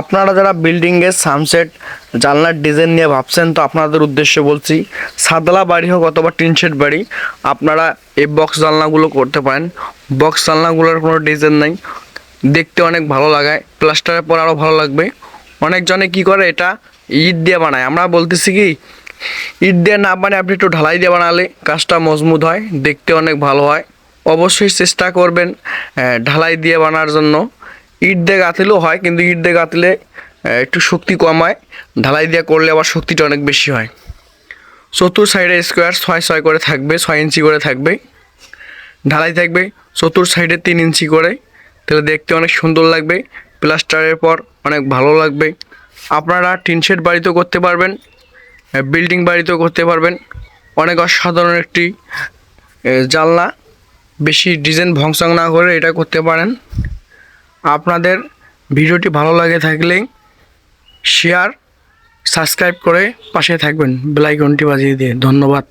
আপনারা যারা বিল্ডিংয়ের সানসেট জানলার ডিজাইন নিয়ে ভাবছেন, তো আপনাদের উদ্দেশ্যে বলছি, সাদলা বাড়ি হোক অথবা টিন শেড বাড়ি, আপনারা এই বক্স জানলাগুলো করতে পারেন। বক্স জানলাগুলোর কোনো ডিজাইন নেই, দেখতে অনেক ভালো লাগায়, প্লাস্টারের পর আরও ভালো লাগবে। অনেকজনে কি করে, এটা ইট দিয়ে বানায়। আমরা বলতেছি কি, ইট দিয়ে না বানায় আপনি একটু ঢালাই দিয়ে বানালে কাজটা মজবুত হয়, দেখতে অনেক ভালো হয়। অবশ্যই চেষ্টা করবেন ঢালাই দিয়ে বানার জন্য। ইট দিয়ে গাঁথলেও হয়, কিন্তু ইট দিয়ে গাঁথলে একটু শক্তি কম হয়, ঢালাই দিয়ে করলে আবার শক্তিটা অনেক বেশি হয়। চতুর সাইডে স্কোয়ার 6 করে থাকবে, 6 ইঞ্চি করে থাকবে। ঢালাই থাকবে চতুর সাইডে 3 ইঞ্চি করে, তাহলে দেখতে অনেক সুন্দর লাগবে, প্লাস্টারের পর অনেক ভালো লাগবে। আপনারা টিন শেড বাড়িতেও করতে পারবেন, বিল্ডিং বাড়িতেও করতে পারবেন। অনেক অসাধারণ একটি জানলা, বেশি ডিজাইন ভংসং না করে এটা করতে পারেন। আপনাদের ভিডিওটি ভালো লাগে থাকলে শেয়ার, সাবস্ক্রাইব করে পাশে থাকবেন বেল আইকনটি বাজিয়ে দিয়ে। ধন্যবাদ।